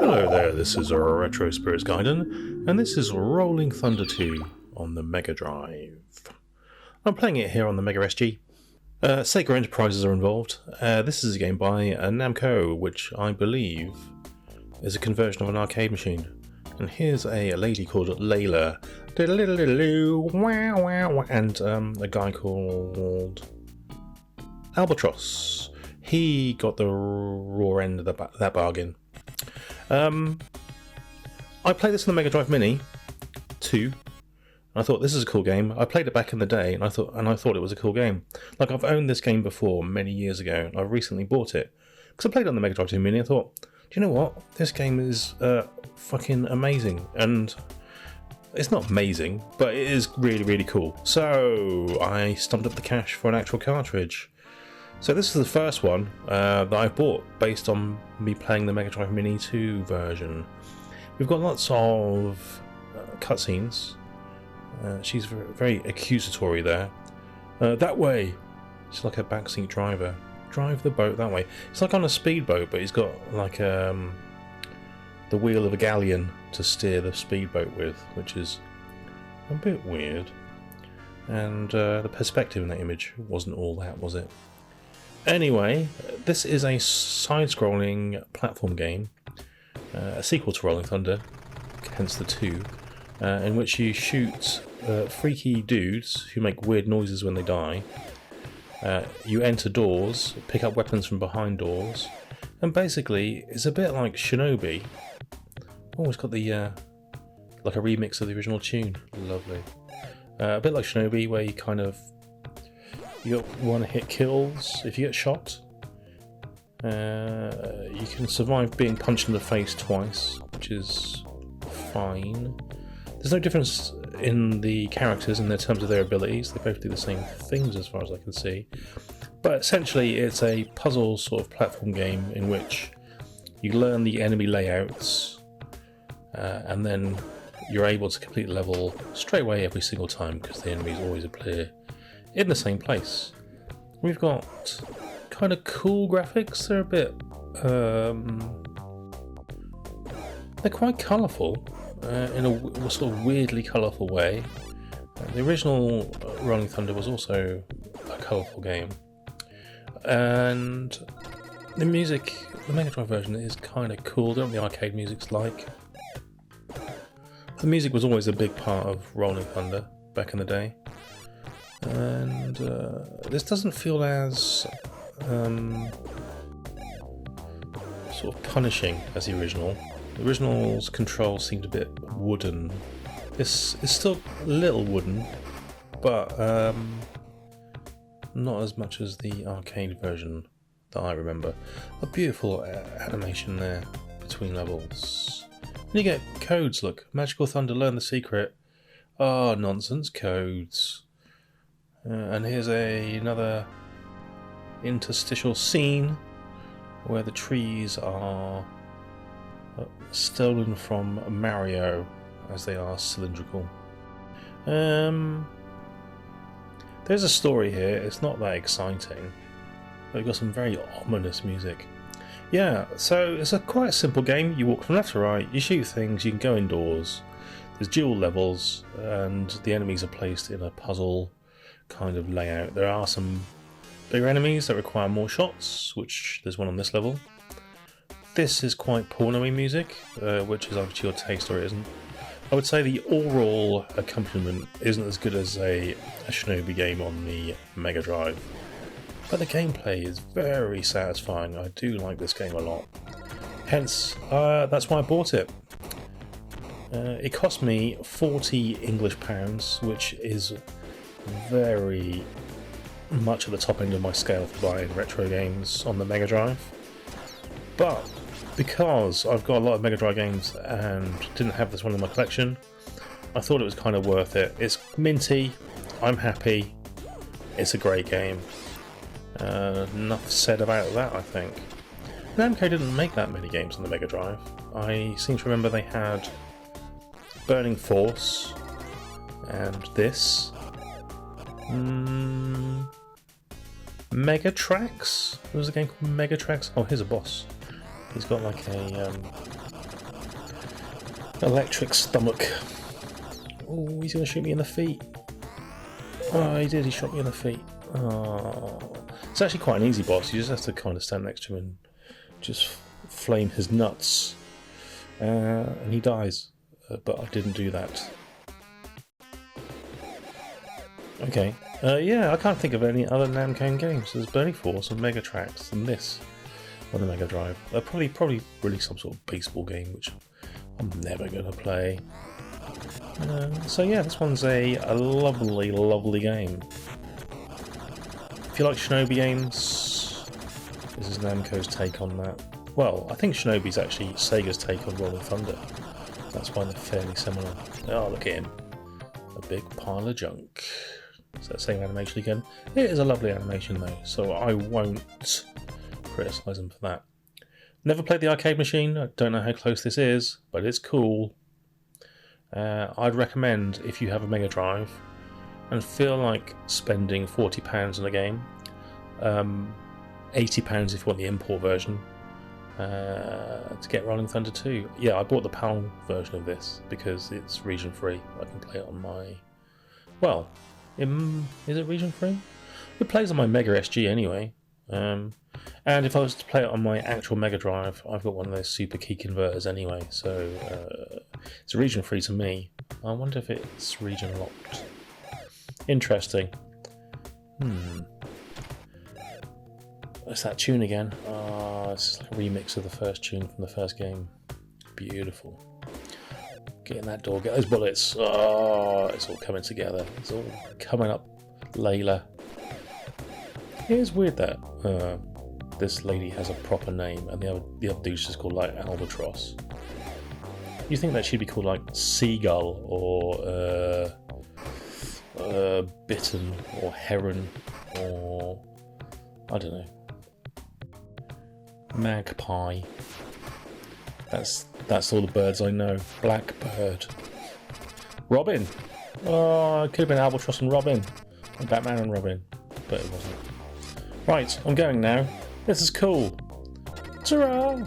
Hello there, this is Retro Spirits Gaiden, and this is Rolling Thunder 2 on the Mega Drive. I'm playing it here on the Mega SG. Sega Enterprises are involved. This is a game by Namco, which I believe is a conversion of an arcade machine. And here's a lady called Layla, and a guy called Albatross. He got the raw end of that bargain. I played this on the Megadrive Mini 2, and I thought this is a cool game. I played it back in the day, and I thought it was a cool game. Like, I've owned this game before many years ago, and I've recently bought it because I played it on the Megadrive 2 Mini. I thought, do you know what? This game is fucking amazing, and it's not amazing, but it is really, really cool. So I stumped up the cash for an actual cartridge. So this is the first one that I bought based on me playing the Megadrive Mini 2 version. We've got lots of cutscenes. She's very accusatory there. That way! She's like a backseat driver. Drive the boat that way. It's like on a speedboat, but he's got like the wheel of a galleon to steer the speedboat with, which is a bit weird. And the perspective in that image wasn't all that, was it? Anyway, this is a side-scrolling platform game, a sequel to Rolling Thunder, hence the 2, in which you shoot freaky dudes who make weird noises when they die. You enter doors, pick up weapons from behind doors, and basically it's a bit like Shinobi. Oh, it's got the like a remix of the original tune. Lovely. A bit like Shinobi, where you got one-hit kills if you get shot. You can survive being punched in the face twice, which is fine. There's no difference in the characters in terms of their abilities. They both do the same things as far as I can see. But essentially it's a puzzle sort of platform game in which you learn the enemy layouts and then you're able to complete the level straight away every single time because the enemies always appear in the same place. We've got kind of cool graphics. They're a bit they're quite colourful in a sort of weirdly colourful way. The original Rolling Thunder was also a colourful game, and the music, the Mega Drive version, is kind of cool. Don't the arcade music's like. The music was always a big part of Rolling Thunder back in the day. And this doesn't feel as sort of punishing as the original. The original's controls seemed a bit wooden. It's still a little wooden, but not as much as the arcade version that I remember. A beautiful animation there between levels. And you get codes, look. Magical Thunder, learn the secret. Oh, nonsense, codes. And here's another interstitial scene where the trees are stolen from Mario, as they are cylindrical. There's a story here. It's not that exciting, but you've got some very ominous music. Yeah, so it's a quite simple game. You walk from left to right, you shoot things, you can go indoors. There's dual levels, and the enemies are placed in a puzzle kind of layout. There are some bigger enemies that require more shots, which there's one on this level. This is quite porno-y music, which is up to your taste or it isn't. I would say the overall accompaniment isn't as good as a Shinobi game on the Mega Drive, but the gameplay is very satisfying. I do like this game a lot. Hence, that's why I bought it. It cost me £40 English, which is very much at the top end of my scale for buying retro games on the Mega Drive. But because I've got a lot of Mega Drive games and didn't have this one in my collection, I thought it was kind of worth it. It's minty, I'm happy, it's a great game. Enough said about that, I think. Namco didn't make that many games on the Mega Drive. I seem to remember they had Burning Force and this. Megatrax? There was a game called Megatrax. Oh, here's a boss. He's got like a Electric stomach. Oh, he's going to shoot me in the feet. Oh, he did. He shot me in the feet. Oh. It's actually quite an easy boss. You just have to kind of stand next to him and just flame his nuts. And he dies. But I didn't do that. Okay. Yeah, I can't think of any other Namco games. There's Burning Force and Mega Tracks and this on the Mega Drive. They'll probably release some sort of baseball game, which I'm never going to play. So yeah, this one's a lovely, lovely game. If you like Shinobi games, this is Namco's take on that. Well, I think Shinobi's actually Sega's take on Rolling Thunder. That's why they're fairly similar. Oh, look at him. A big pile of junk. Is that same animation again? It is a lovely animation though, so I won't criticise them for that. Never played the arcade machine. I don't know how close this is, but it's cool. I'd recommend, if you have a Mega Drive and feel like spending £40 on a game, £80 if you want the import version, to get Rolling Thunder 2. Yeah, I bought the PAL version of this because it's region free. I can play it on my... Well, is it region free? It plays on my Mega SG anyway. And if I was to play it on my actual Mega Drive, I've got one of those super key converters anyway, so it's region free to me. I wonder if it's region locked. Interesting. What's that tune again? Oh, it's like a remix of the first tune from the first game. Beautiful. Get in that door, get those bullets. Oh, it's all coming together. It's all coming up, Layla. It is weird that this lady has a proper name and the other dude's just called like Albatross. You think that she'd be called like Seagull or Bittern or Heron or I don't know, Magpie. That's all the birds I know. Blackbird. Robin. Oh, it could have been Albatross and Robin. And Batman and Robin, but it wasn't. Right, I'm going now. This is cool. Ta-ra!